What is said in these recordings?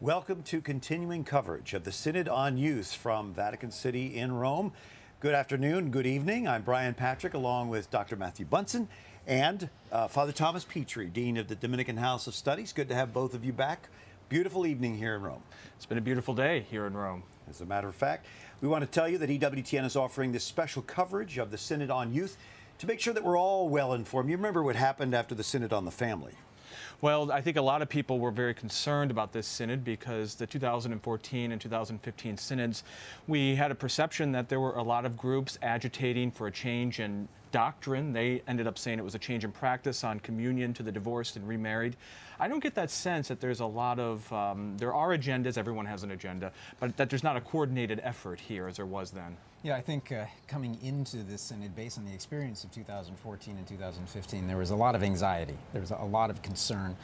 Welcome to continuing coverage of the Synod on Youth from Vatican City in Rome. Good afternoon, good evening. I'm Brian Patrick, along with Dr. Matthew Bunson and Father Thomas Petrie, Dean of the Dominican House of Studies. Good to have both of you back. Beautiful evening here in Rome. It's been a beautiful day here in Rome. As a matter of fact, we want to tell you that EWTN is offering this special coverage of the Synod on Youth to make sure that we're all well informed. You remember what happened after the Synod on the Family. Well, I think a lot of people were very concerned about this synod because the 2014 and 2015 synods, we had a perception that there were a lot of groups agitating for a change in doctrine. They ended up saying it was a change in practice on communion to the divorced and remarried. I don't get that sense that there's a lot of, there are agendas, everyone has an agenda, but that there's not a coordinated effort here as there was then. Yeah, I think coming into this synod, based on the experience of 2014 and 2015, there was a lot of anxiety. There was a lot of concern.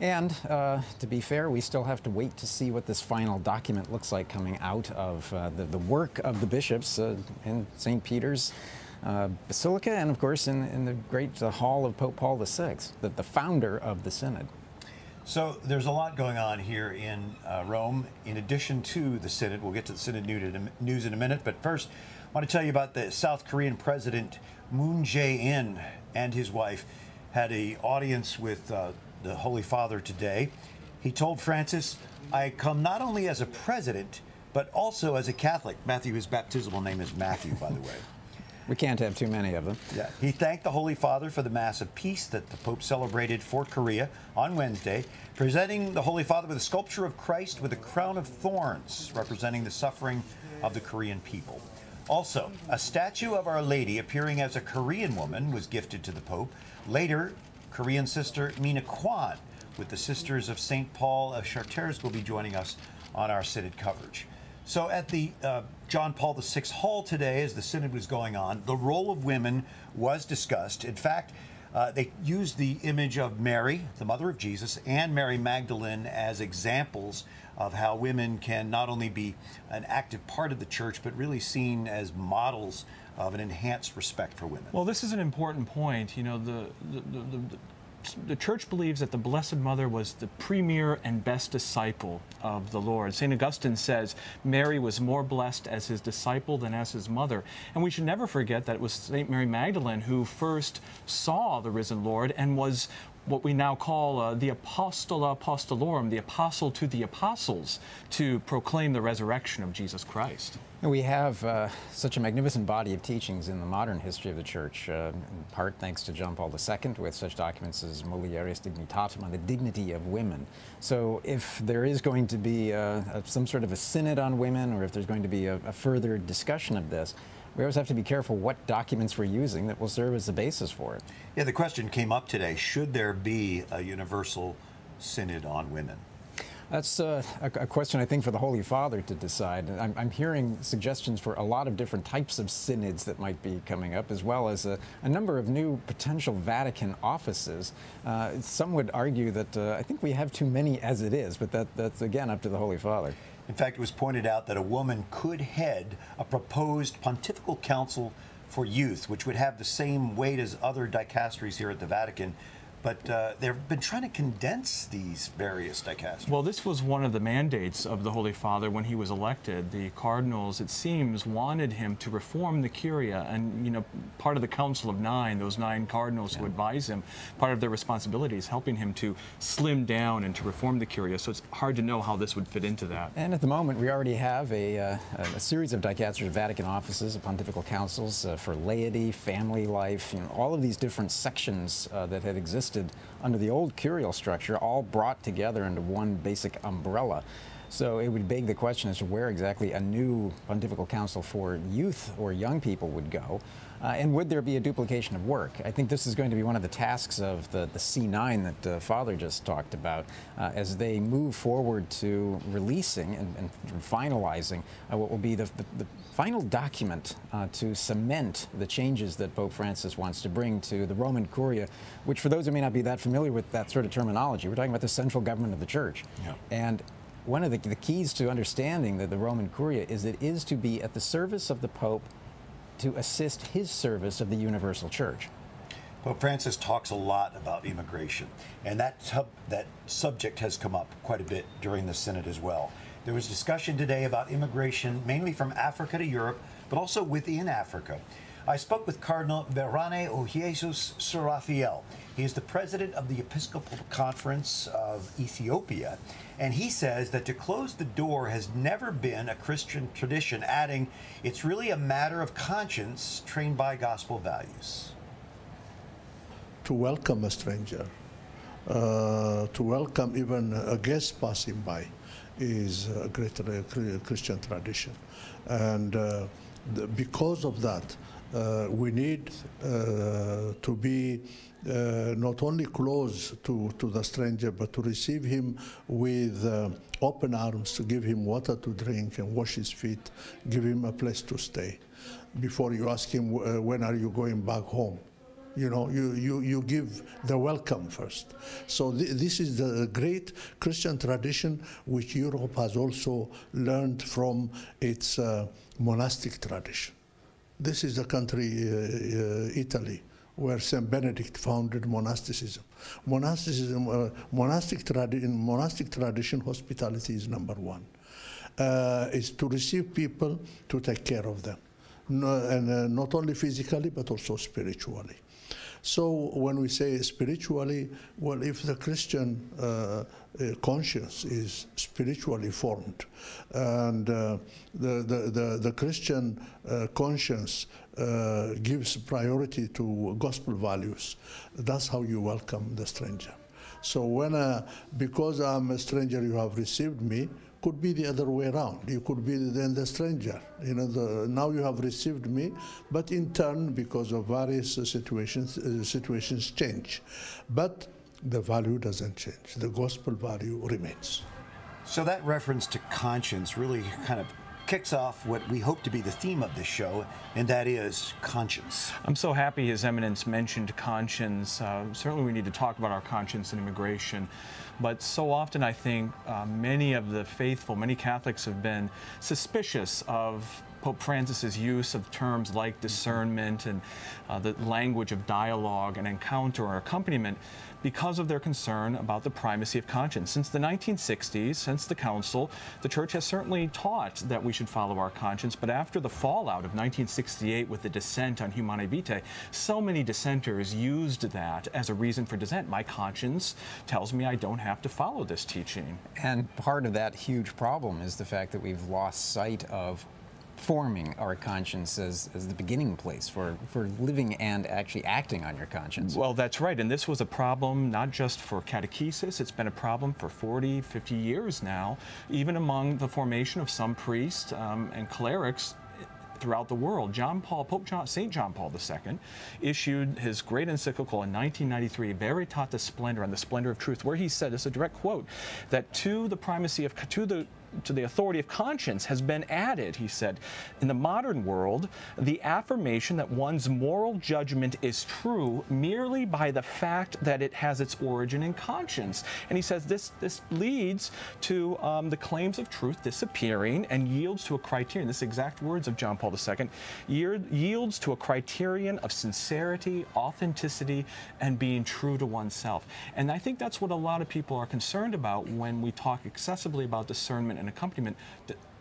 And to be fair, we still have to wait to see what this final document looks like coming out of the work of the bishops in St. Peter's Basilica and, of course, in the great hall of Pope Paul VI, the founder of the synod. So there's a lot going on here in Rome. In addition to the Synod, we'll get to the Synod news in a minute, but first I want to tell you about the South Korean President Moon Jae-in and his wife had an audience with the Holy Father today. He told Francis, "I come not only as a president, but also as a Catholic." Matthew, his baptismal name is Matthew, by the way. We can't have too many of them. Yeah. He thanked the Holy Father for the Mass of Peace that the Pope celebrated for Korea on Wednesday, presenting the Holy Father with a sculpture of Christ with a crown of thorns representing the suffering of the Korean people. Also, a statue of Our Lady appearing as a Korean woman was gifted to the Pope. Later, Korean sister Mina Kwan with the Sisters of St. Paul of Chartres will be joining us on our Synod coverage. So at the John Paul VI Hall today, as the Synod was going on, the role of women was discussed. In fact, they used the image of Mary, the mother of Jesus, and Mary Magdalene as examples of how women can not only be an active part of the church, but really seen as models of an enhanced respect for women. Well, this is an important point. You know, the Church believes that the Blessed Mother was the premier and best disciple of the Lord. St. Augustine says Mary was more blessed as his disciple than as his mother. And we should never forget that it was St. Mary Magdalene who first saw the risen Lord and was what we now call the Apostola Apostolorum, the apostle to the apostles, to proclaim the resurrection of Jesus Christ. And we have such a magnificent body of teachings in the modern history of the Church, in part thanks to John Paul II, with such documents as Mulieris Dignitatem on the dignity of women. So if there is going to be some sort of a synod on women, or if there's going to be a further discussion of this, we always have to be careful what documents we're using that will serve as the basis for it. Yeah, the question came up today, should there be a universal synod on women? That's a question, I think, for the Holy Father to decide. I'm hearing suggestions for a lot of different types of synods that might be coming up, as well as a number of new potential Vatican offices. Some would argue that I think we have too many as it is, but that's, again, up to the Holy Father. In fact, it was pointed out that a woman could head a proposed pontifical council for youth, which would have the same weight as other dicasteries here at the Vatican. But they've been trying to condense these various dicasteries. Well, this was one of the mandates of the Holy Father when he was elected. The cardinals, it seems, wanted him to reform the Curia, and, you know, part of the Council of Nine, those 9 cardinals who advise him, part of their responsibility is helping him to slim down and to reform the Curia, so it's hard to know how this would fit into that. And at the moment, we already have a series of dicasteries, Vatican offices, pontifical councils for laity, family life, you know, all of these different sections that had existed under the old curial structure, all brought together into one basic umbrella. So it would beg the question as to where exactly a new pontifical council for youth or young people would go. And would there be a duplication of work? I think this is going to be one of the tasks of the C9 that Father just talked about as they move forward to releasing and finalizing what will be the final document to cement the changes that Pope Francis wants to bring to the Roman Curia, which, for those who may not be that familiar with that sort of terminology, we're talking about the central government of the Church. Yeah. And one of the keys to understanding the Roman Curia is it is to be at the service of the Pope to assist his service of the universal church. Pope Francis talks a lot about immigration, and that subject has come up quite a bit during the Synod as well. There was discussion today about immigration, mainly from Africa to Europe, but also within Africa. I spoke with Cardinal Verane Ojesus Serafiel. He is the president of the Episcopal Conference of Ethiopia, and he says that to close the door has never been a Christian tradition, adding, it's really a matter of conscience trained by gospel values. To welcome a stranger, to welcome even a guest passing by is a great Christian tradition. And because of that, we need to be not only close to the stranger, but to receive him with open arms, to give him water to drink and wash his feet, give him a place to stay. Before you ask him, when are you going back home? You know, you give the welcome first. So this is the great Christian tradition which Europe has also learned from its monastic tradition. This is the country, Italy, where St. Benedict founded monasticism. Monastic tradition, hospitality is number one. Is to receive people, to take care of them. And not only physically, but also spiritually. So when we say spiritually, well, if the Christian conscience is spiritually formed, and the Christian conscience gives priority to gospel values, that's how you welcome the stranger. So when, because I'm a stranger, you have received me, could be the other way around. You could be then the stranger. You know, now you have received me, but in turn, because of various situations change. But the value doesn't change. The gospel value remains. So that reference to conscience really kind of kicks off what we hope to be the theme of this show, and that is conscience. I'm so happy His Eminence mentioned conscience. Certainly we need to talk about our conscience in immigration, but so often I think many of the faithful, many Catholics have been suspicious of Pope Francis's use of terms like discernment and the language of dialogue and encounter or accompaniment because of their concern about the primacy of conscience. Since the 1960s, since the Council, the Church has certainly taught that we should follow our conscience, but after the fallout of 1968 with the dissent on Humanae Vitae, so many dissenters used that as a reason for dissent. My conscience tells me I don't have to follow this teaching. And part of that huge problem is the fact that we've lost sight of forming our conscience as the beginning place for living and actually acting on your conscience. Well, that's right. And this was a problem not just for catechesis. It's been a problem for 40, 50 years now, even among the formation of some priests and clerics throughout the world. St. John Paul II issued his great encyclical in 1993, Veritatis Splendor, on the splendor of truth, where he said, this is a direct quote, that to the authority of conscience has been added, he said, in the modern world, the affirmation that one's moral judgment is true merely by the fact that it has its origin in conscience. And he says this leads to the claims of truth disappearing and yields to a criterion, this exact words of John Paul II, yields to a criterion of sincerity, authenticity, and being true to oneself. And I think that's what a lot of people are concerned about when we talk excessively about discernment and accompaniment.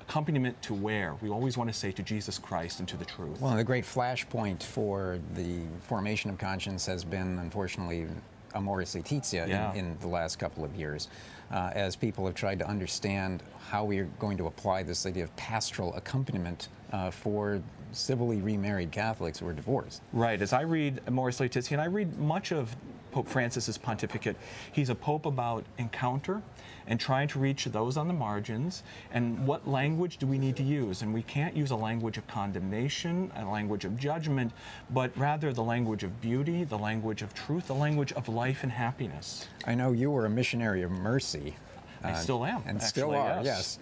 Accompaniment to where? We always want to say to Jesus Christ and to the truth. Well, the great flashpoint for the formation of conscience has been, unfortunately, Amoris Laetitia in the last couple of years, as people have tried to understand how we are going to apply this idea of pastoral accompaniment for civilly remarried Catholics who are divorced. Right. As I read Amoris Laetitia, and I read much of Pope Francis's pontificate, he's a pope about encounter and trying to reach those on the margins, and what language do we need to use? And we can't use a language of condemnation, a language of judgment, but rather the language of beauty, the language of truth, the language of life and happiness. I know you were a missionary of mercy. I still am. And actually, still are, yes.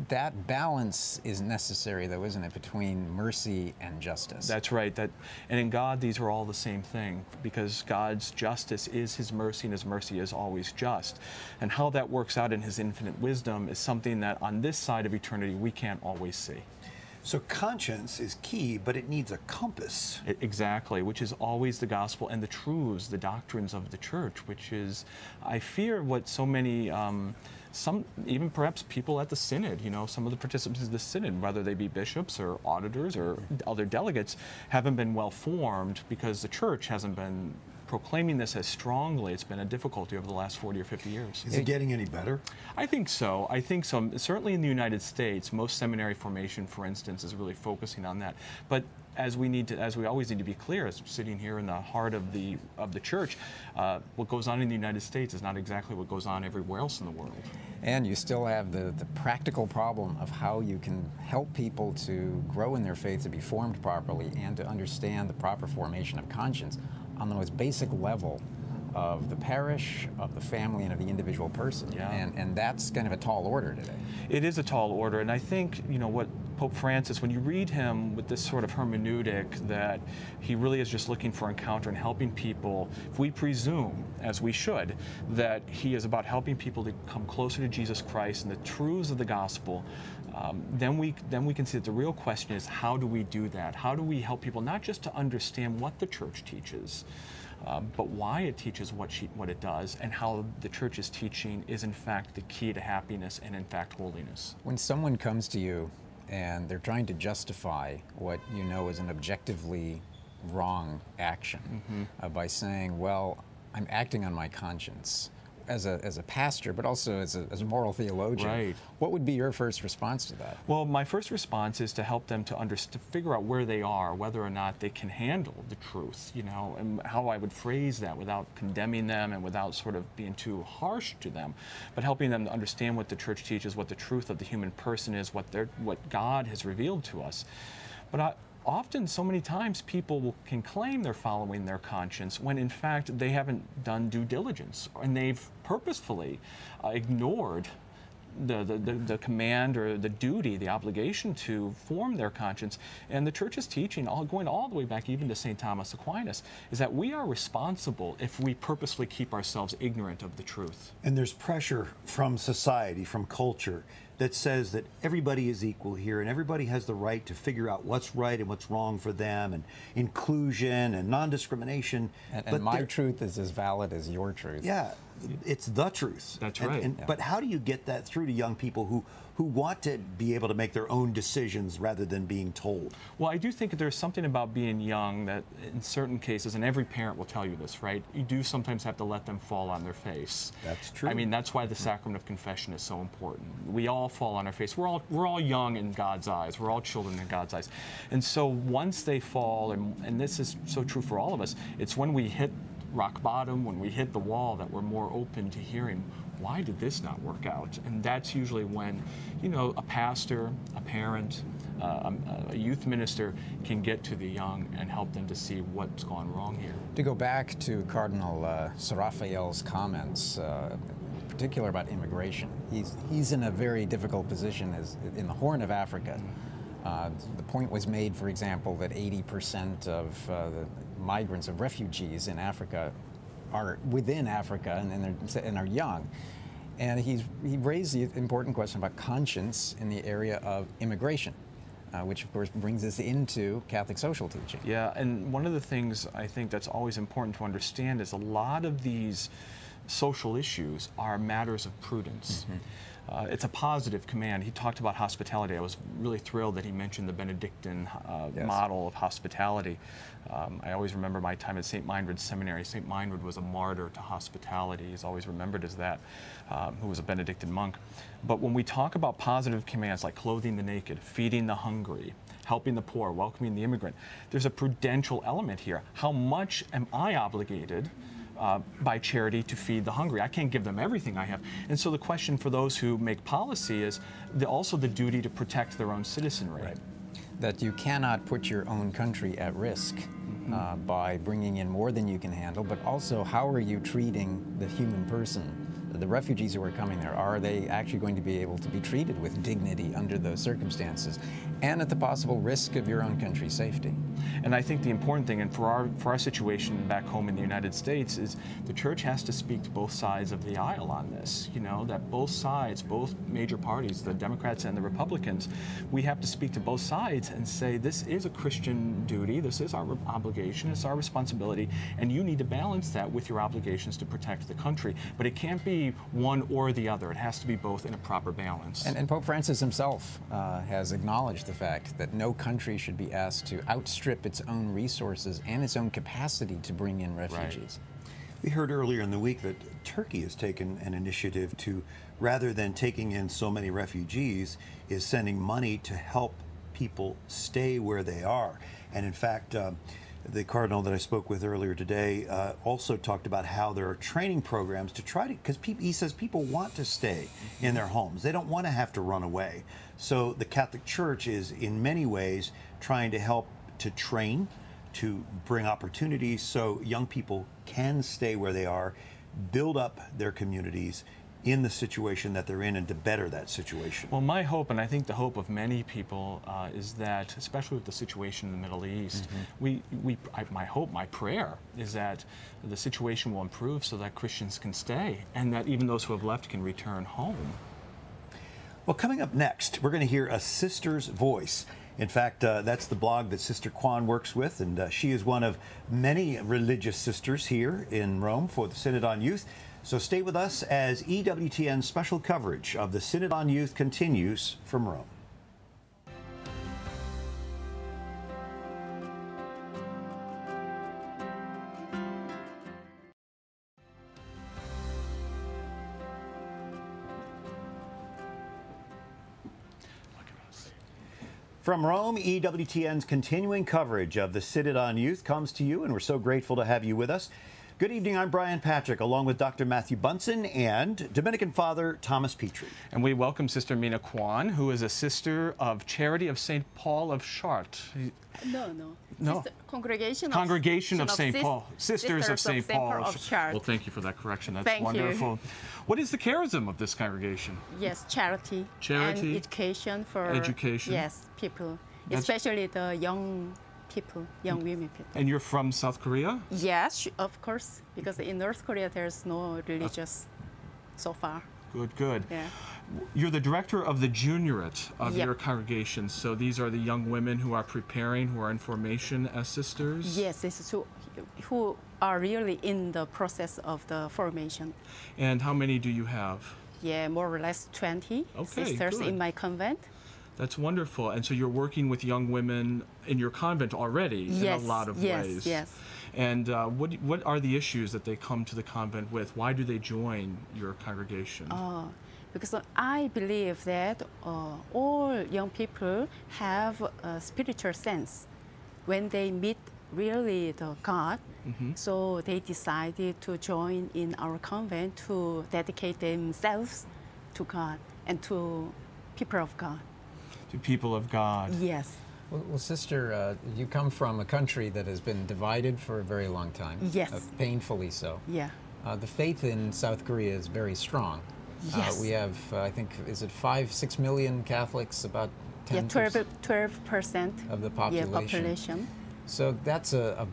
That balance is necessary, though, isn't it, between mercy and justice? That's right. And in God, these are all the same thing, because God's justice is His mercy, and His mercy is always just. And how that works out in His infinite wisdom is something that on this side of eternity we can't always see. So conscience is key, but it needs a compass. Exactly, which is always the gospel and the truths, the doctrines of the church, which is, I fear, what so many, some even perhaps people at the Synod, you know, some of the participants of the Synod, whether they be bishops or auditors or other delegates, haven't been well formed because the church hasn't been proclaiming this as strongly. It's been a difficulty over the last 40 or 50 years. Is it getting any better? I think so. I think so. Certainly in the United States, most seminary formation, for instance, is really focusing on that. But as we always need to be clear, as sitting here in the heart of the church, what goes on in the United States is not exactly what goes on everywhere else in the world. And you still have the practical problem of how you can help people to grow in their faith, to be formed properly, and to understand the proper formation of conscience on the most basic level of the parish, of the family, and of the individual person. Yeah. And that's kind of a tall order today. It is a tall order, and I think, you know, what Pope Francis, when you read him with this sort of hermeneutic that he really is just looking for encounter and helping people, if we presume, as we should, that he is about helping people to come closer to Jesus Christ and the truths of the gospel, then we can see that the real question is, how do we do that? How do we help people not just to understand what the church teaches, but why it teaches what it does, and how the church's teaching is in fact the key to happiness and in fact holiness. When someone comes to you and they're trying to justify what you know is an objectively wrong action by saying, well, I'm acting on my conscience, as a pastor, but also as a moral theologian, right, what would be your first response to that? Well, my first response is to help them to figure out where they are, whether or not they can handle the truth, you know, and how I would phrase that without condemning them and without sort of being too harsh to them, but helping them to understand what the church teaches, what the truth of the human person is, what God has revealed to us. But often, so many times, people can claim they're following their conscience when, in fact, they haven't done due diligence, and they've purposefully ignored the command or the duty, the obligation to form their conscience. And the church's teaching, going all the way back even to St. Thomas Aquinas, is that we are responsible if we purposely keep ourselves ignorant of the truth. And there's pressure from society, from culture, that says that everybody is equal here and everybody has the right to figure out what's right and what's wrong for them, and inclusion and non-discrimination. And my truth is as valid as your truth. Yeah, it's the truth. That's right. Yeah. But how do you get that through to young people who want to be able to make their own decisions rather than being told? Well, I do think there's something about being young that in certain cases, and every parent will tell you this, right? You do sometimes have to let them fall on their face. That's true. I mean, that's why the sacrament of confession is so important. We all fall on our face. We're all young in God's eyes. We're all children in God's eyes. And so once they fall, and this is so true for all of us, it's when we hit rock bottom, when we hit the wall, that we're more open to hearing, why did this not work out? And that's usually when, you know, a pastor, a parent, a youth minister can get to the young and help them to see what's gone wrong here. To go back to Cardinal Sir Raphael's comments, in particular about immigration, he's in a very difficult position as in the Horn of Africa. The point was made, for example, that 80% of the migrants, of refugees in Africa, are within Africa and are young. And he raised the important question about conscience in the area of immigration, which of course brings us into Catholic social teaching. Yeah, and one of the things I think that's always important to understand is a lot of these social issues are matters of prudence. It's a positive command. He talked about hospitality. I was really thrilled that he mentioned the Benedictine model of hospitality. I always remember my time at St. Mindred's Seminary. St. Mindred was a martyr to hospitality. He's always remembered as that, who was a Benedictine monk. But when we talk about positive commands like clothing the naked, feeding the hungry, helping the poor, welcoming the immigrant, there's a prudential element here. How much am I obligated by charity to feed the hungry? I can't give them everything I have. And so the question for those who make policy is also the duty to protect their own citizenry. Right. That you cannot put your own country at risk by bringing in more than you can handle, but also how are you treating the human person the refugees who are coming there, are they actually going to be able to be treated with dignity under those circumstances, and at the possible risk of your own country's safety? And I think the important thing, and for our situation back home in the United States, is the church has to speak to both sides of the aisle on this. You know, that both sides, both major parties, the Democrats and the Republicans, we have to speak to both sides and say, this is a Christian duty, this is our obligation, it's our responsibility, and you need to balance that with your obligations to protect the country. But it can't be one or the other. It has to be both in a proper balance. And Pope Francis himself has acknowledged the fact that no country should be asked to outstrip its own resources and its own capacity to bring in refugees. Right. We heard earlier in the week that Turkey has taken an initiative to, rather than taking in so many refugees, is sending money to help people stay where they are. And in fact, the cardinal that I spoke with earlier today also talked about how there are training programs to try to, because he says people want to stay in their homes. They don't want to have to run away. So the Catholic Church is in many ways trying to help to train, to bring opportunities so young people can stay where they are, build up their communities in the situation that they're in, and to better that situation. Well, my hope, and I think the hope of many people, is that, especially with the situation in the Middle East, my hope, my prayer, is that the situation will improve so that Christians can stay, and that even those who have left can return home. Well, coming up next, we're going to hear a sister's voice. In fact, that's the blog that Sister Kwan works with, and she is one of many religious sisters here in Rome for the Synod on Youth. So stay with us as EWTN special coverage of the Synod on Youth continues from Rome. From Rome, EWTN's continuing coverage of the Synod on Youth comes to you, and we're so grateful to have you with us. Good evening, I'm Brian Patrick, along with Dr. Matthew Bunson and Dominican Father Thomas Petrie. And we welcome Sister Mina Kwan, who is a sister of Charity of St. Paul of Chartres. No. No. Congregation of St. Paul. Sisters of St. Paul of Chartres. Well, thank you for that correction. That's wonderful. You. What is the charism of this congregation? Yes, charity. Charity. And education for... Education. Yes, people. Especially the young people, young women people. And you're from South Korea? Yes, of course, because in North Korea there's no religious so far. Good. Yeah. You're the director of the juniorate of your congregation, so these are the young women who are preparing, who are in formation as sisters? Yes, this is who are really in the process of the formation. And how many do you have? Yeah, more or less 20 sisters in my convent. That's wonderful. And so you're working with young women in your convent already in a lot of ways. Yes. And what are the issues that they come to the convent with? Why do they join your congregation? Because I believe that all young people have a spiritual sense when they meet really the God. So they decided to join in our convent to dedicate themselves to God and to people of God. To people of God. Yes. Well, Sister, you come from a country that has been divided for a very long time. Yes. Painfully so. Yeah. The faith in South Korea is very strong. Yes. We have, I think, is it 5-6 million Catholics, about 10%? 12% of the population. Yeah, population. So that's a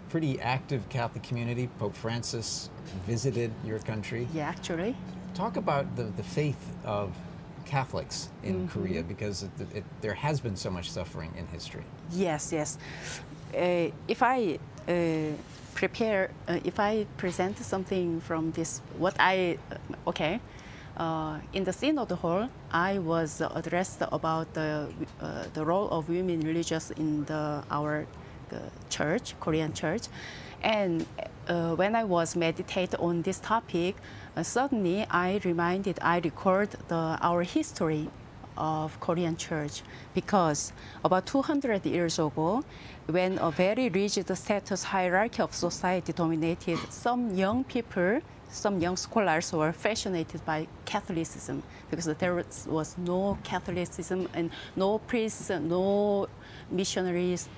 pretty active Catholic community. Pope Francis visited your country. Yeah, actually. Talk about the faith of Catholics in Korea, because there has been so much suffering in history. Yes. If I if I present something from this, in the Synod Hall, I was addressed about the role of women religious in our church, Korean church. And when I was meditating on this topic, suddenly I recalled our history of Korean church, because about 200 years ago, when a very rigid status hierarchy of society dominated, some young people, some young scholars were fascinated by Catholicism, because there was no Catholicism and no priests, no missionaries,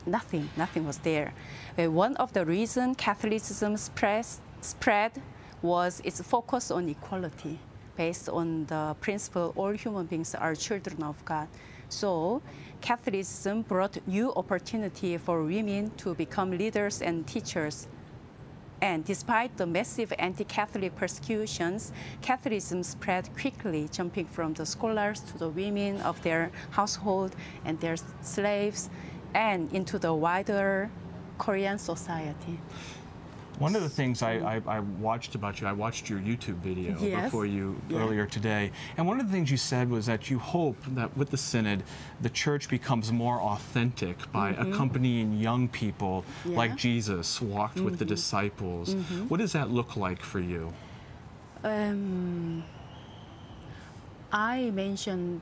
nothing was there. One of the reasons Catholicism spread was its focus on equality, based on the principle all human beings are children of God. So Catholicism brought new opportunity for women to become leaders and teachers. And despite the massive anti-Catholic persecutions, Catholicism spread quickly, jumping from the scholars to the women of their household and their slaves, and into the wider Korean society. One of the things I watched about you, I watched your YouTube video before you earlier today, and one of the things you said was that you hope that with the Synod, the Church becomes more authentic by accompanying young people like Jesus walked with the disciples. What does that look like for you? I mentioned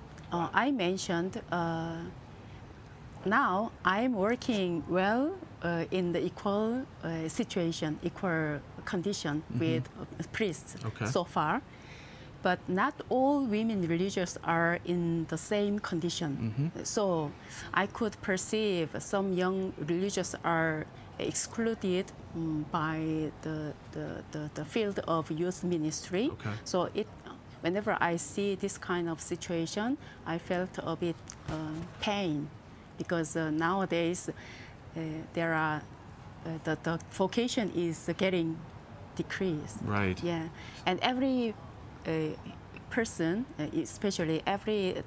now I'm working well in the equal situation, equal condition with priests so far. But not all women religious are in the same condition. So I could perceive some young religious are excluded by the field of youth ministry. So whenever I see this kind of situation, I felt a bit pain, because nowadays there are the vocation is getting decreased. Right. Yeah, and every person, especially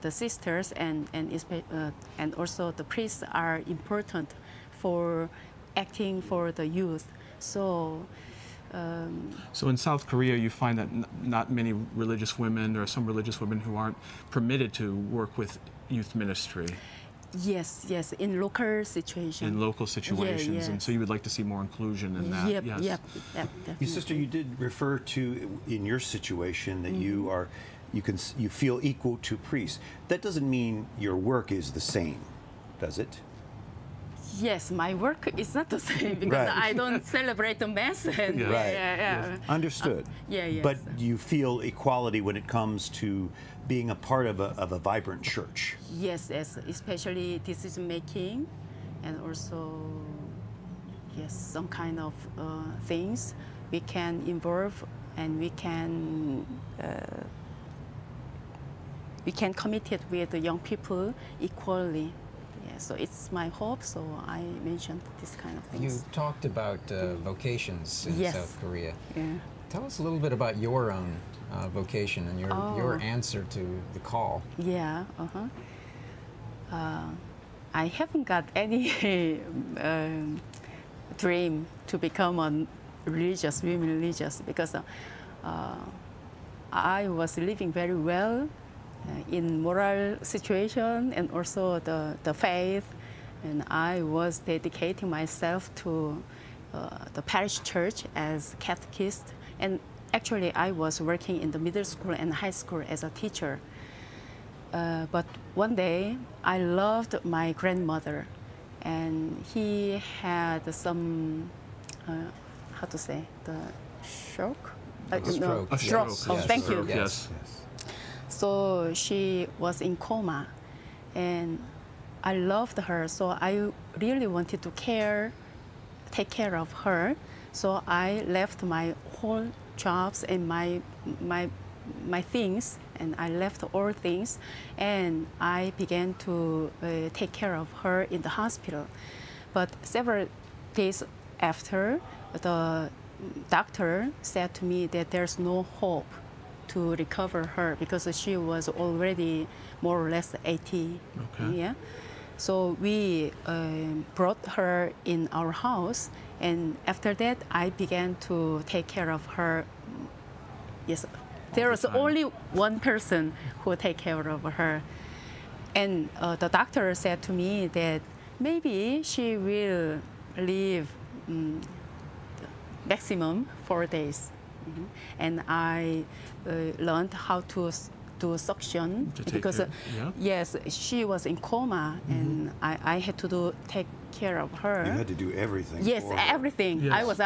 the sisters and also the priests, are important for acting for the youth. So. So in South Korea, you find that not many religious women, there are some religious women who aren't permitted to work with youth ministry. Yes, in local situations. In local situations, and so you would like to see more inclusion in that. Yep, yes. Sister, you did refer to in your situation that you feel equal to priests. That doesn't mean your work is the same, does it? Yes, my work is not the same, because I don't celebrate the Mass. And Understood. But you feel equality when it comes to being a part of a vibrant church. Yes, especially decision making, and also some kind of things we can involve, and we can commit it with the young people equally. So it's my hope, so I mentioned this kind of things. You talked about vocations in South Korea. Tell us a little bit about your own vocation and your answer to the call. I haven't got any dream to become a women religious, because I was living very well in moral situation and also the faith, and I was dedicating myself to the parish church as catechist, and actually I was working in the middle school and high school as a teacher. But one day I loved my grandmother, and he had some how to say, the stroke? A stroke. Yes. Thank you. Yes. So she was in coma, and I loved her, so I really wanted to take care of her. So I left my whole jobs and my things, and I left all things, and I began to take care of her in the hospital. But several days after, the doctor said to me that there's no hope to recover her, because she was already more or less 80. So we brought her in our house, and after that I began to take care of her. Yes, there was only one person who take care of her, and the doctor said to me that maybe she will live maximum 4 days. And I learned how to do suction, because yes, she was in coma, and I had to take care of her. You had to do everything. Yes, for her. everything. Yes. I was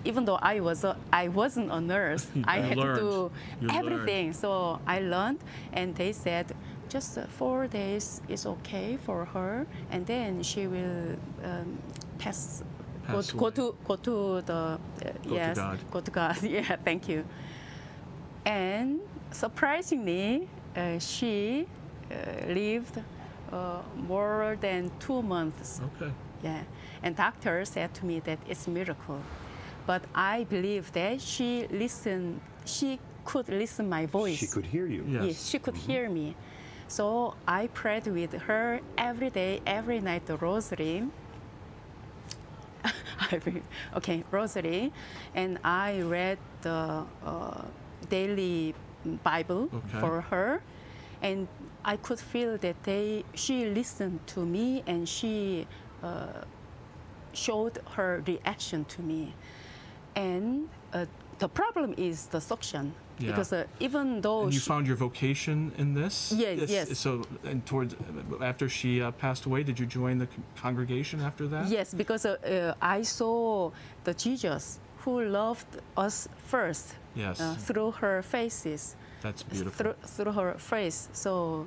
even though I wasn't a nurse, I had to do everything. So I learned, and they said just 4 days is okay for her, and then she will pass passed go away. to the yes, to God. go to God. Yeah, thank you. And surprisingly, she lived more than 2 months. Okay. Yeah, and doctor said to me that it's a miracle, but I believe that she listened. She could listen my voice. She could hear you. Yes. Yes, she could hear me. So I prayed with her every day, every night, the rosary. Rosary, and I read the daily Bible Okay. for her, and I could feel that she listened to me, and she showed her reaction to me. And the problem is the suction, Yeah. because even though And you she, found your vocation in this? Yes. So, and after she passed away, did you join the congregation after that? yes, because I saw the Jesus who loved us first Yes. through her faces, That's beautiful. through her face. So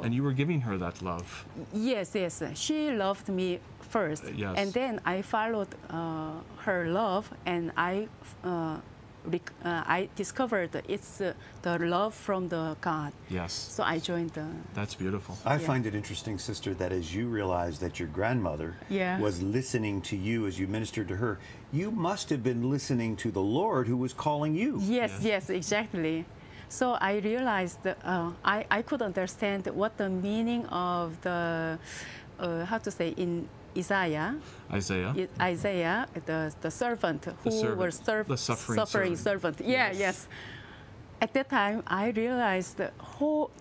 And you were giving her that love. yes, she loved me first, Yes. and then I followed her love, and I discovered it's the love from the God. Yes. So I joined the. That's beautiful. I Yeah. find it interesting, sister, that as you realized that your grandmother Yeah. was listening to you as you ministered to her, you must have been listening to the Lord who was calling you. Yes, exactly. So I realized that, I could understand what the meaning of the, how to say, in Isaiah, the servant who was the suffering servant. Yeah, yes. At that time, I realized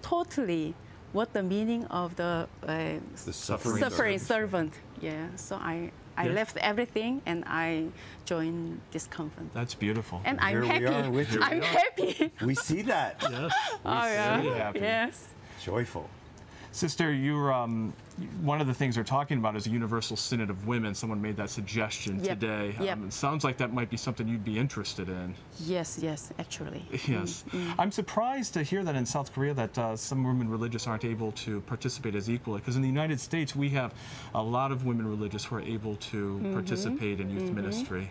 totally what the meaning of the suffering servant. Yeah, so I Yes. left everything and I joined this convent. That's beautiful. And I'm Here we happy. are with you. I'm happy. We see that. Yes. Oh, yeah. Very happy. Yes. Joyful. Sister, you're one of the things they're talking about is a universal synod of women. Someone made that suggestion Yep. today. Yep. It sounds like that might be something you'd be interested in. Yes, actually. Yes. I'm surprised to hear that in South Korea that some women religious aren't able to participate as equally, because in the United States we have a lot of women religious who are able to participate in youth ministry.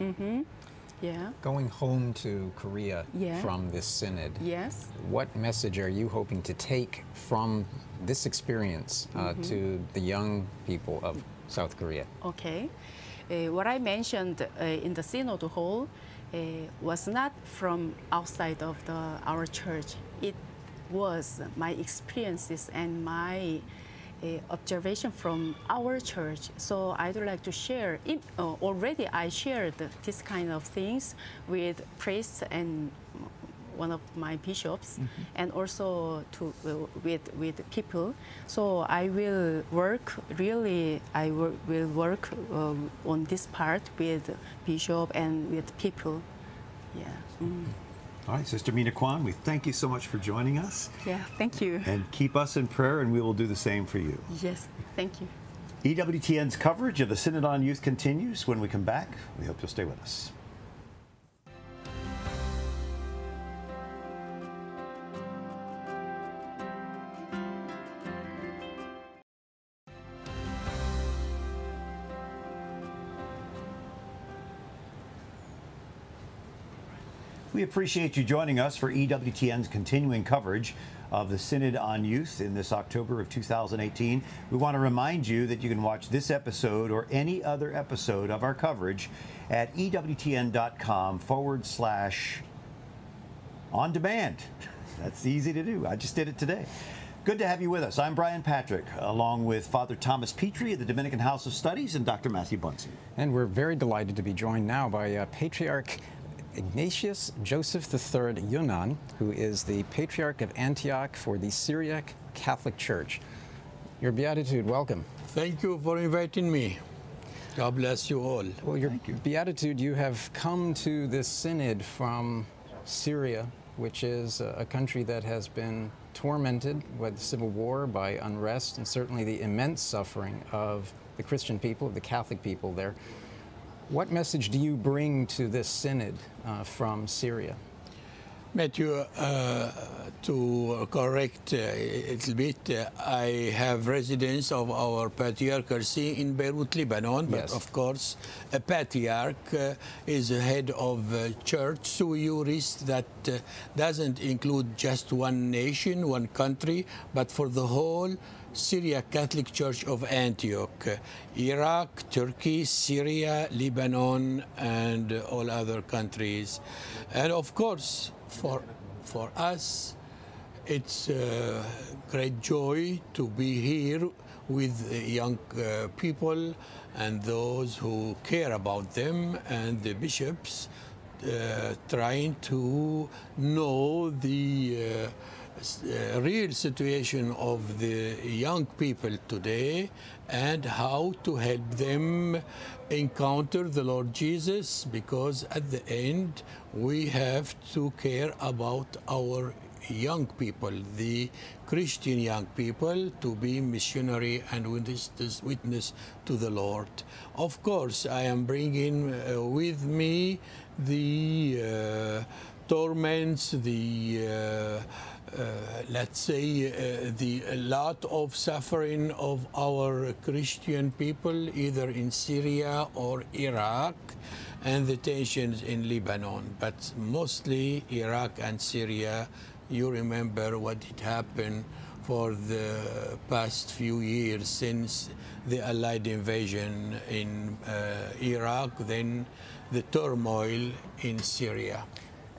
Yeah. Going home to Korea Yeah. from this synod, Yes. what message are you hoping to take from this experience to the young people of South Korea? Okay. What I mentioned in the Synod Hall was not from outside of our church. It was my experiences and my observation from our church. So I'd like to share. Already I shared this kind of things with priests and one of my bishops, and also with people. So I will work will work on this part with bishop and with people. Yeah. All right, Sister Mina Kwan, we thank you so much for joining us. Yeah. Thank you. And keep us in prayer, and we will do the same for you. Yes. Thank you. EWTN's coverage of the Synod on Youth continues. When we come back, we hope you'll stay with us. We appreciate you joining us for EWTN's continuing coverage of the Synod on Youth in this October of 2018. We want to remind you that you can watch this episode or any other episode of our coverage at EWTN.com/on-demand. That's easy to do. I just did it today. Good to have you with us. I'm Brian Patrick, along with Father Thomas Petrie of the Dominican House of Studies and Dr. Matthew Bunson. And we're very delighted to be joined now by Patriarch Ignatius Joseph III Yunnan, who is the Patriarch of Antioch for the Syriac Catholic Church. Your Beatitude, welcome. Thank you for inviting me. God bless you all. Well, your Beatitude, you have come to this synod from Syria, which is a country that has been tormented by the civil war, by unrest, and certainly the immense suffering of the Christian people, the Catholic people there. What message do you bring to this synod from Syria? Matthew, to correct a little bit, I have residence of our patriarchal see in Beirut, Lebanon, but Yes. of course, a patriarch is a head of a church, so juris that doesn't include just one nation, one country, but for the whole Syriac Catholic Church of Antioch, Iraq, Turkey, Syria, Lebanon, and all other countries. And of course, for us, it's a great joy to be here with young people and those who care about them, and the bishops trying to know the real situation of the young people today and how to help them encounter the Lord Jesus, because at the end we have to care about our young people, the Christian young people, to be missionary and witness to the Lord. Of course, I am bringing with me the torments, the let's say, the lot of suffering of our Christian people, either in Syria or Iraq, and the tensions in Lebanon. But mostly Iraq and Syria. You remember what did happen for the past few years since the Allied invasion in Iraq, then the turmoil in Syria.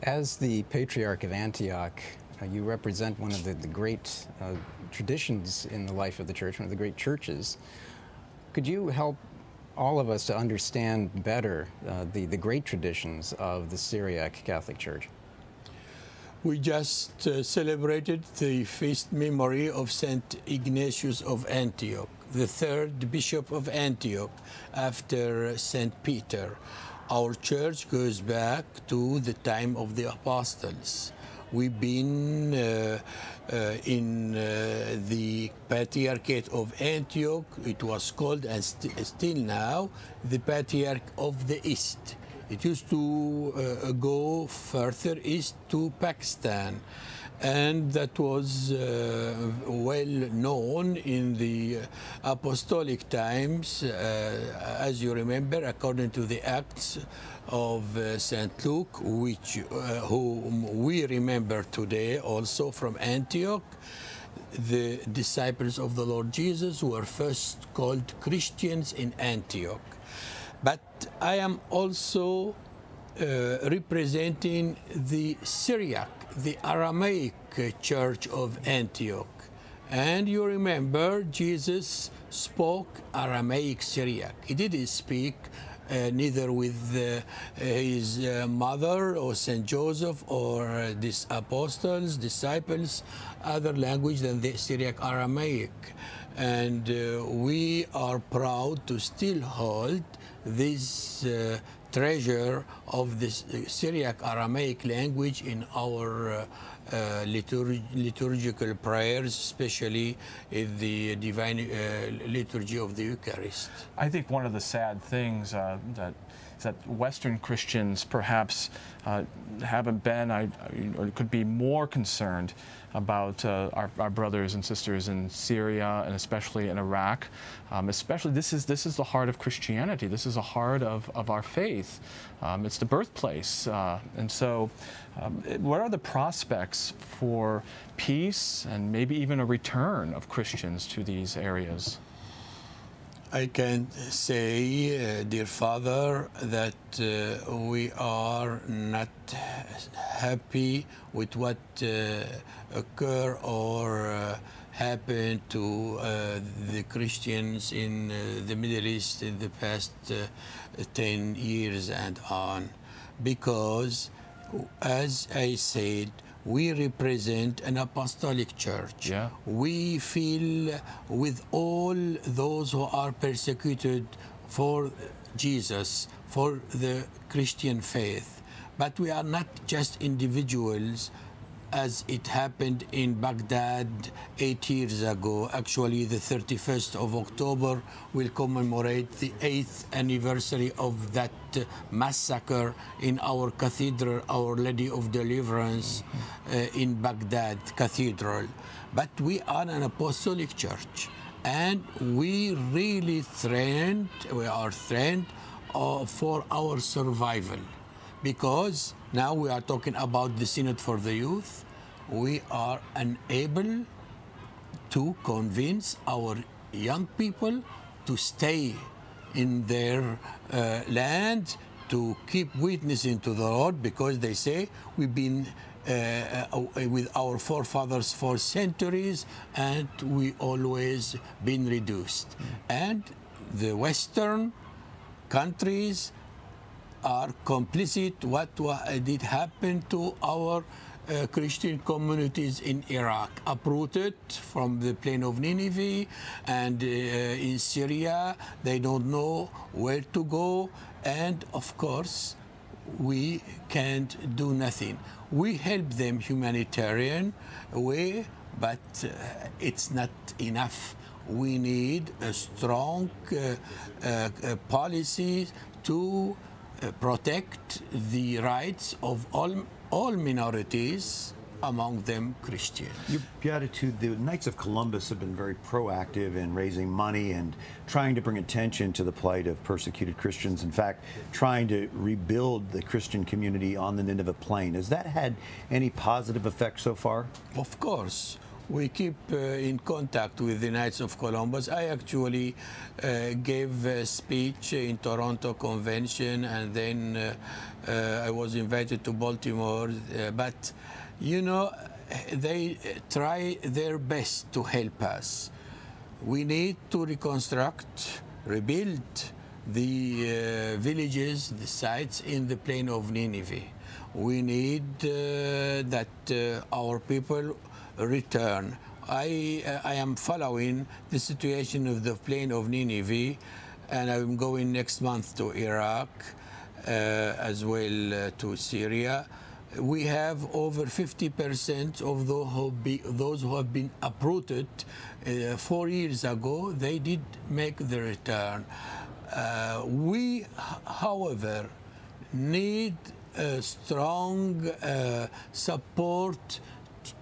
As the Patriarch of Antioch, you represent one of the great traditions in the life of the church, one of the great churches. Could you help all of us to understand better the great traditions of the Syriac Catholic Church? We just celebrated the feast memory of Saint Ignatius of Antioch, the third bishop of Antioch after Saint Peter. Our church goes back to the time of the apostles. We've been in the Patriarchate of Antioch. It was called, and still now, the Patriarch of the East. It used to go further east to Pakistan, and that was well known in the apostolic times. As you remember, according to the Acts of St. Luke, whom we remember today also from Antioch, the disciples of the Lord Jesus were first called Christians in Antioch. But I am also representing the Syriac, the Aramaic Church of Antioch. And you remember Jesus spoke Aramaic Syriac. He didn't speak neither with his mother or Saint Joseph or these apostles, disciples, other language than the Syriac Aramaic. And we are proud to still hold this treasure of this Syriac Aramaic language in our liturgical prayers, especially in the divine liturgy of the Eucharist. I think one of the sad things that Western Christians perhaps haven't been, or could be more concerned about our brothers and sisters in Syria and especially in Iraq. Especially, this is the heart of Christianity. This is the heart of our faith. It's the birthplace, and so, what are the prospects for peace and maybe even a return of Christians to these areas? I can say, dear Father, that we are not happy with what occurred or happened to the Christians in the Middle East in the past 10 years and on, because, as I said, we represent an apostolic church. Yeah. We feel with all those who are persecuted for Jesus, for the Christian faith. But we are not just individuals. as it happened in Baghdad 8 years ago. Actually, the 31st of October will commemorate the 8th anniversary of that massacre in our cathedral, Our Lady of Deliverance, in Baghdad Cathedral. But we are an apostolic church, and we really are trained for our survival. Because now we are talking about the Synod for the Youth, we are unable to convince our young people to stay in their land, to keep witnessing to the Lord, because they say we've been with our forefathers for centuries and we always been reduced. And the Western countries are complicit what did happen to our Christian communities in Iraq, uprooted from the plain of Nineveh, and in Syria they don't know where to go, and of course we can't do nothing. We help them humanitarian way, but it's not enough. We need a strong policy to protect the rights of all minorities, among them Christians. Your Beatitude, the Knights of Columbus have been very proactive in raising money and trying to bring attention to the plight of persecuted Christians. In fact, trying to rebuild the Christian community on the Nineveh plain. Has that had any positive effect so far? Of course. We keep in contact with the Knights of Columbus. I actually gave a speech in Toronto Convention, and then I was invited to Baltimore. But, you know, they try their best to help us. We need to reconstruct, rebuild the villages, the sites in the plain of Nineveh. We need that our people return. I am following the situation of the plain of Nineveh, and I'm going next month to Iraq, as well to Syria. We have over 50% of those who have been uprooted 4 years ago. They did make the return. We, however, need a strong support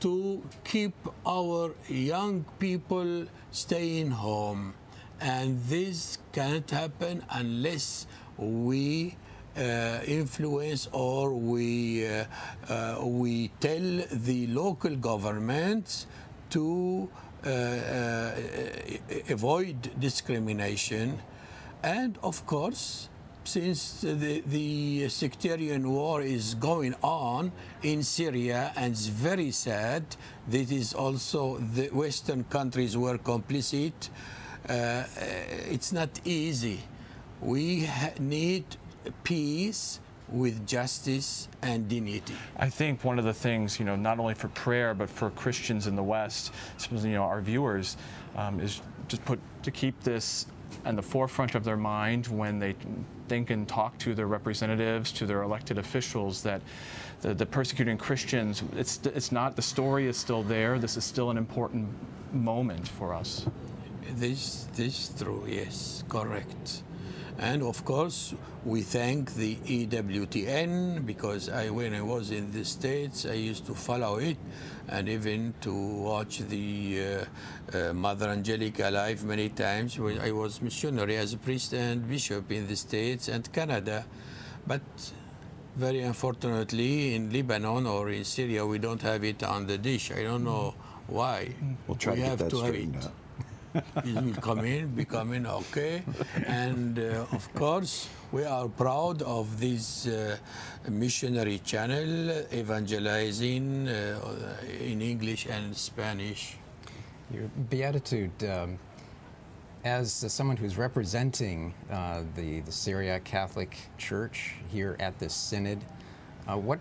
to keep our young people staying home, and this can't happen unless we influence or we tell the local governments to avoid discrimination. And of course, since the sectarian war is going on in Syria, and it's very sad, this is also the Western countries were complicit. It's not easy. We need peace with justice and dignity. I think one of the things, not only for prayer, but for Christians in the West, our viewers, is just to keep this in the forefront of their mind when they think and talk to their representatives, to their elected officials, that the persecuting Christians, it's not, the story is still there. This is still an important moment for us. This is true, yes, correct. And of course, we thank the EWTN, because when I was in the States, I used to follow it, and even to watch the Mother Angelica live many times. I was missionary as a priest and bishop in the States and Canada. But very unfortunately, in Lebanon or in Syria, we don't have it on the dish. I don't know why. We'll try to get that straightened out. It will be coming, okay. And of course, we are proud of this missionary channel, evangelizing in English and Spanish. Your Beatitude, as someone who's representing the Syriac Catholic Church here at this Synod, what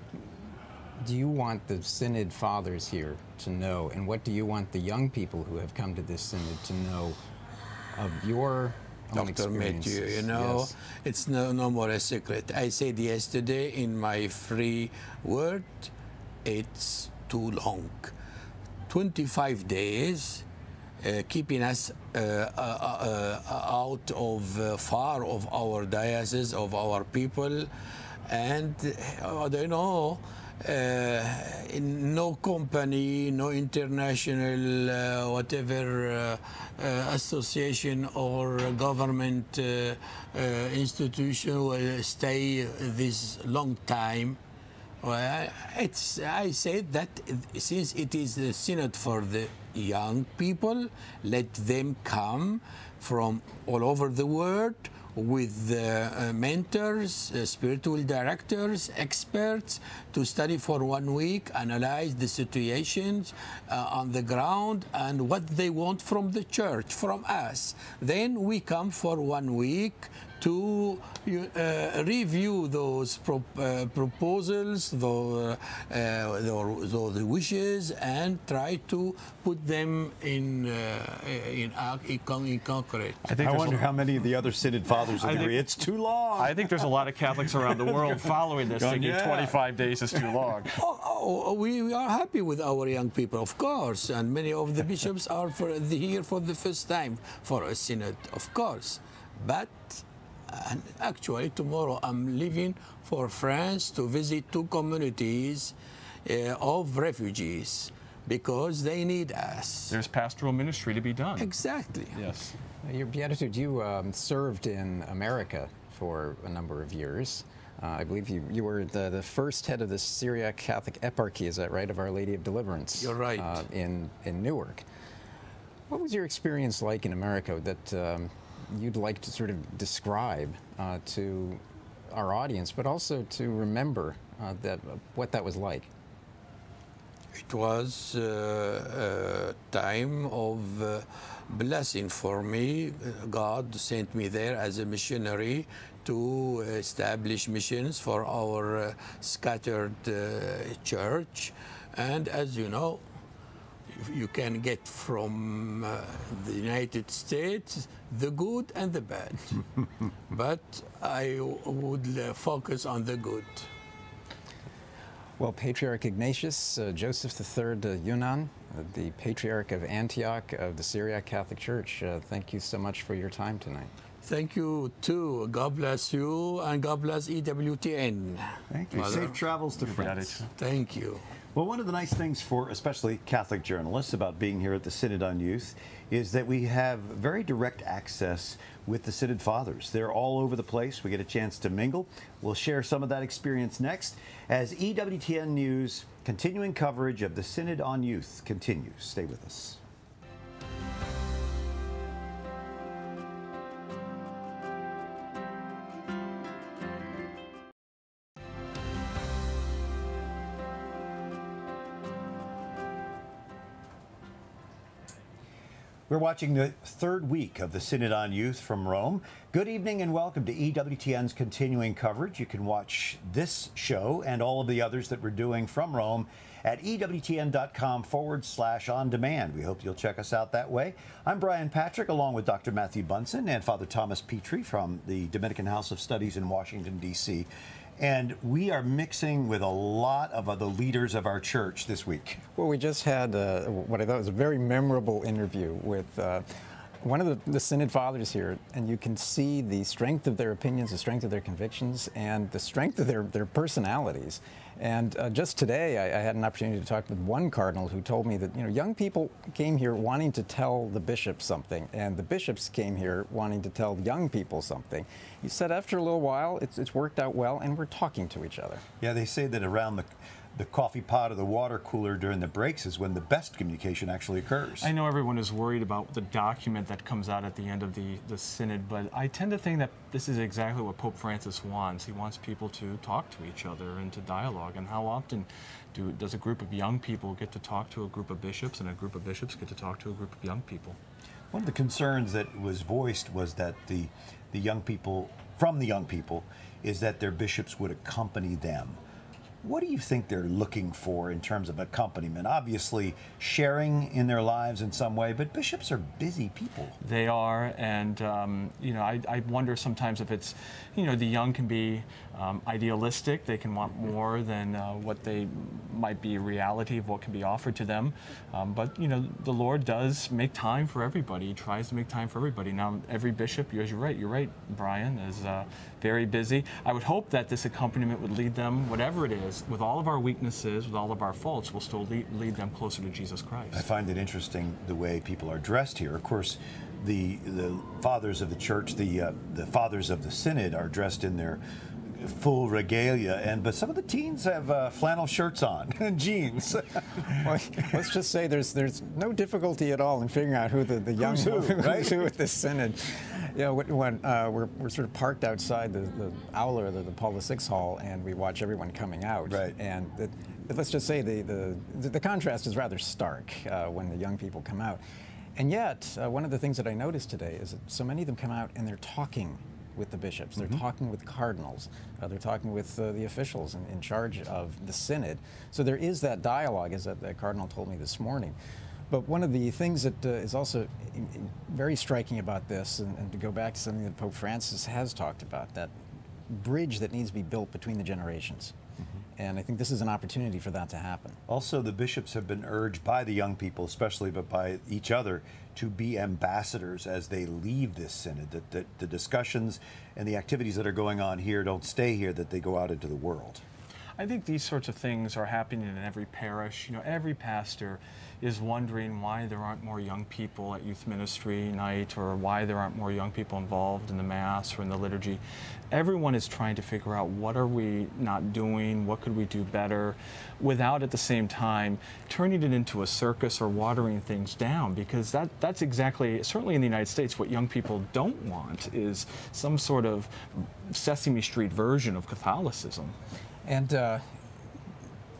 do you want the Synod fathers here to know, and what do you want the young people who have come to this Synod to know of your own experiences? Dr. Matthew, yes. It's no more a secret. I said yesterday in my free word, it's too long. 25 days, keeping us out of far of our diocese, of our people, and I don't know, in no company, no international whatever association or government institution will stay this long time. Well, I said that since it is the Synod for the young people, let them come from all over the world with mentors, spiritual directors, experts to study for 1 week, analyze the situations on the ground and what they want from the church, from us. Then we come for 1 week to review those proposals, the wishes, and try to put them in concrete. I wonder how many of the other Synod fathers agree. It's too long. I think there's a lot of Catholics around the world following this, thinking 25 days is too long. We are happy with our young people, of course, and many of the bishops are here for the first time for a Synod, of course. But and actually, tomorrow I'm leaving for France to visit 2 communities of refugees because they need us. There's pastoral ministry to be done. Exactly. Yes. Your Beatitude, you served in America for a number of years. I believe you were the first head of the Syriac Catholic Eparchy, is that right, of Our Lady of Deliverance? You're right. In Newark. What was your experience like in America that you'd like to sort of describe to our audience, but also to remember what that was like? It was a time of blessing for me. God sent me there as a missionary to establish missions for our scattered church. And as you know, you can get from the United States the good and the bad. But I would focus on the good. Well, Patriarch Ignatius Joseph III Yunan, the Patriarch of Antioch of the Syriac Catholic Church, thank you so much for your time tonight. Thank you, too. God bless you, and God bless EWTN. Thank you. Safe travels to France. Thank you. Well, one of the nice things for especially Catholic journalists about being here at the Synod on Youth is that we have very direct access with the Synod Fathers. They're all over the place. We get a chance to mingle. We'll share some of that experience next as EWTN News continuing coverage of the Synod on Youth continues. Stay with us. We're watching the 3rd week of the Synod on Youth from Rome. Good evening and welcome to EWTN's continuing coverage. You can watch this show and all of the others that we're doing from Rome at EWTN.com/on-demand. We hope you'll check us out that way. I'm Brian Patrick, along with Dr. Matthew Bunson and Father Thomas Petrie from the Dominican House of Studies in Washington, D.C. And we are mixing with a lot of other leaders of our church this week. Well, we just had what I thought was a very memorable interview with one of the Synod Fathers here, and you can see the strength of their opinions, the strength of their convictions, and the strength of their personalities. And just today, I had an opportunity to talk with one cardinal who told me that, you know, young people came here wanting to tell the bishop something, and the bishops came here wanting to tell young people something. He said after a little while, it's worked out well, and we're talking to each other. Yeah, they say that around the coffee pot or the water cooler during the breaks is when the best communication actually occurs. I know everyone is worried about the document that comes out at the end of the synod, but I tend to think that this is exactly what Pope Francis wants. He wants people to talk to each other and to dialogue. And how often does a group of young people get to talk to a group of bishops, and a group of bishops get to talk to a group of young people? One of the concerns that was voiced was that the young people, from the young people, is that their bishops would accompany them. What do you think they're looking for in terms of accompaniment? Obviously, sharing in their lives in some way, but bishops are busy people. They are, and you know, I wonder sometimes if it's, you know, the young can be idealistic. They can want more than what they might be reality of what can be offered to them. But you know, the Lord does make time for everybody. He tries to make time for everybody. Now, every bishop, you're right, Brian, is very busy. I would hope that this accompaniment would lead them, whatever it is, with all of our weaknesses, with all of our faults, will still lead them closer to Jesus Christ. I find it interesting the way people are dressed here. Of course, the fathers of the church, the fathers of the Synod, are dressed in their full regalia, but some of the teens have flannel shirts on and jeans. Well, let's just say there's no difficulty at all in figuring out who the young who's who at this Synod. You know, when we're sort of parked outside the aula, the Paul VI Hall, and we watch everyone coming out. Right. And let's just say the contrast is rather stark when the young people come out. And yet, one of the things that I noticed today is that so many of them come out and they're talking with the bishops, they're talking with cardinals, they're talking with the officials in charge of the Synod. So there is that dialogue, as that cardinal told me this morning. But one of the things that is also very striking about this, and to go back to something that Pope Francis has talked about, that bridge that needs to be built between the generations. And I think this is an opportunity for that to happen. Also, the bishops have been urged by the young people, especially, but by each other, to be ambassadors as they leave this Synod, that the discussions and the activities that are going on here don't stay here, that they go out into the world. I think these sorts of things are happening in every parish. You know, every pastor is wondering why there aren't more young people at youth ministry night, or why there aren't more young people involved in the Mass or in the liturgy. Everyone is trying to figure out, what are we not doing, what could we do better, without at the same time turning it into a circus or watering things down, because that's exactly, certainly in the United States, what young people don't want is some sort of Sesame Street version of Catholicism. And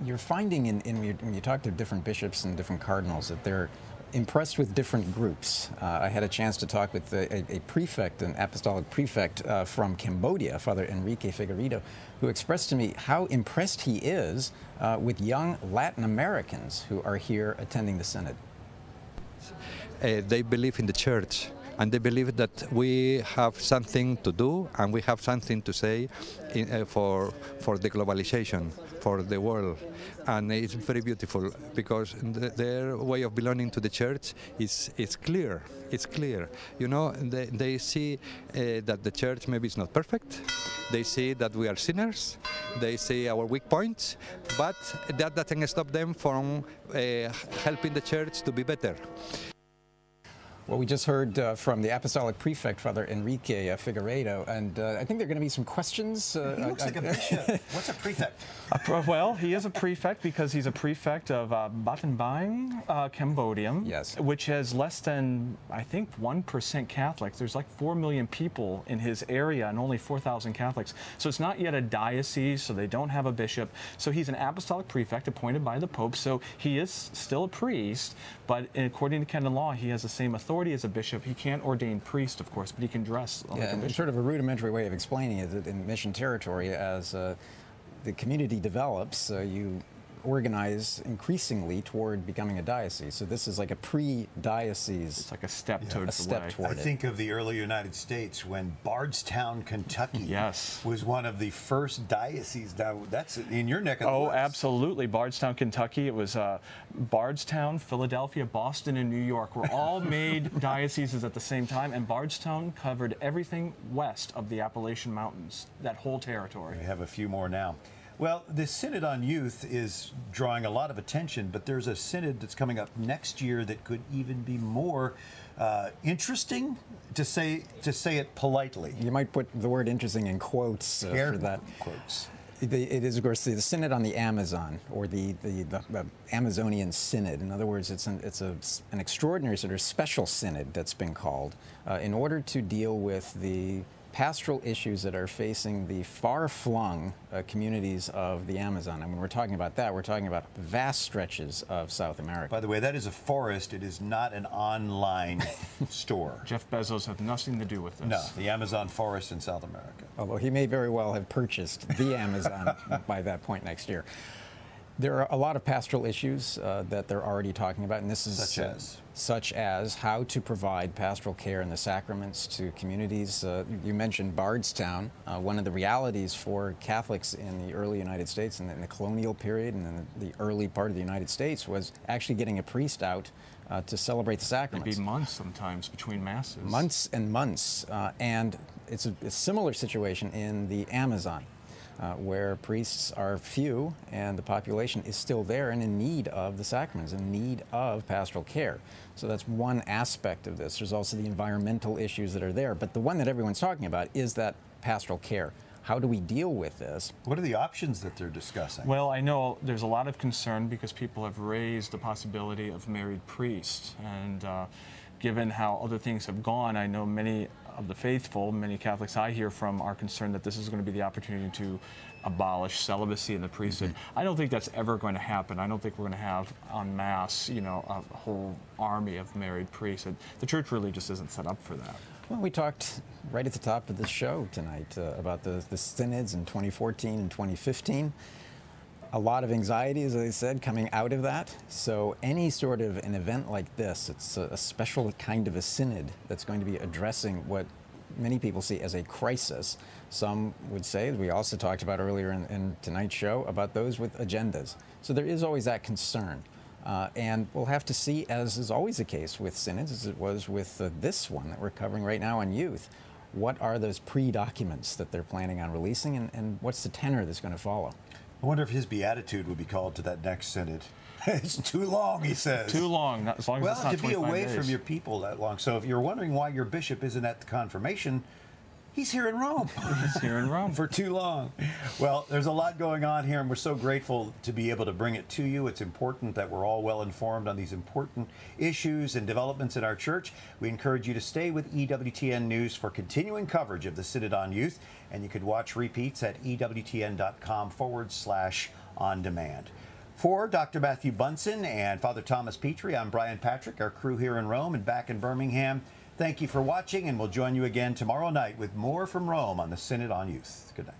you're finding when you talk to different bishops and different cardinals that they're impressed with different groups. I had a chance to talk with a prefect, an apostolic prefect from Cambodia, Father Enrique Figueredo, who expressed to me how impressed he is with young Latin Americans who are here attending the Synod. They believe in the Church, and they believe that we have something to do and we have something to say for the globalization, for the world. And it's very beautiful, because their way of belonging to the Church is clear. It's clear. You know, they see that the Church maybe is not perfect. They see that we are sinners. They see our weak points, but that doesn't stop them from helping the Church to be better. Well, we just heard from the Apostolic Prefect, Father Enrique Figueredo, and I think there are going to be some questions. He looks like a bishop. What's a prefect? Well, he is a prefect because he's a prefect of Battambang, Cambodia, yes, which has less than, I think, 1% Catholics. There's like 4 million people in his area and only 4,000 Catholics. So it's not yet a diocese, so they don't have a bishop. So he's an apostolic prefect appointed by the Pope, so he is still a priest, but according to canon law, he has the same authority as a bishop. He can't ordain priest, of course, but he can dress like a bishop. Sort of a rudimentary way of explaining it, that in mission territory, as the community develops, you organize increasingly toward becoming a diocese. So this is like a pre-diocese. It's like a step towards the way. I think of the early United States when Bardstown, Kentucky was one of the first dioceses. Now, that's in your neck of the woods. Oh, absolutely. Bardstown, Kentucky. It was Bardstown, Philadelphia, Boston, and New York were all made dioceses at the same time, and Bardstown covered everything west of the Appalachian Mountains, that whole territory. We have a few more now. Well, this Synod on Youth is drawing a lot of attention, but there's a Synod that's coming up next year that could even be more interesting, to say it politely. You might put the word interesting in quotes for that. Quotes. It is, of course, the Synod on the Amazon, or the Amazonian Synod. In other words, it's an extraordinary sort of special synod that's been called in order to deal with the pastoral issues that are facing the far-flung communities of the Amazon. And when we're talking about that, we're talking about vast stretches of South America. By the way, that is a forest. It is not an online store. Jeff Bezos has nothing to do with this. No, the Amazon forest in South America. Although he may very well have purchased the Amazon by that point next year. There are a lot of pastoral issues that they're already talking about, and this is such as how to provide pastoral care and the sacraments to communities. You mentioned Bardstown. One of the realities for Catholics in the early United States and in the colonial period and in the early part of the United States was actually getting a priest out to celebrate the sacraments. It'd be months sometimes between masses. Months and months, and it's a similar situation in the Amazon. Where priests are few and the population is still there and in need of the sacraments, in need of pastoral care. So that's one aspect of this. There's also the environmental issues that are there, but the one that everyone's talking about is that pastoral care. How do we deal with this? What are the options that they're discussing? Well, I know there's a lot of concern because people have raised the possibility of married priests, and given how other things have gone, I know many of the faithful, many Catholics I hear from, are concerned that this is going to be the opportunity to abolish celibacy in the priesthood. I don't think that's ever going to happen. I don't think we're going to have en masse, you know, a whole army of married priests. The church really just isn't set up for that. Well, we talked right at the top of the show tonight about the synods in 2014 and 2015. A lot of anxiety, as I said, coming out of that. So any sort of an event like this, it's a special kind of a synod that's going to be addressing what many people see as a crisis. Some would say, we also talked about earlier in tonight's show, about those with agendas. So there is always that concern. And we'll have to see, as is always the case with synods, as it was with this one that we're covering right now on youth, what are those pre-documents that they're planning on releasing, and what's the tenor that's going to follow? I wonder if his beatitude would be called to that next synod. It's too long, he says. Too long, not, as long as it's not 25 days. Well, to be away from your people that long. So if you're wondering why your bishop isn't at the confirmation, he's here in Rome. He's here in Rome. For too long. Well, there's a lot going on here, and we're so grateful to be able to bring it to you. It's important that we're all well informed on these important issues and developments in our church. We encourage you to stay with EWTN News for continuing coverage of the Synod on Youth, and you could watch repeats at EWTN.com/on-demand. For Dr. Matthew Bunson and Father Thomas Petrie, I'm Brian Patrick, our crew here in Rome and back in Birmingham. Thank you for watching, and we'll join you again tomorrow night with more from Rome on the Synod on Youth. Good night.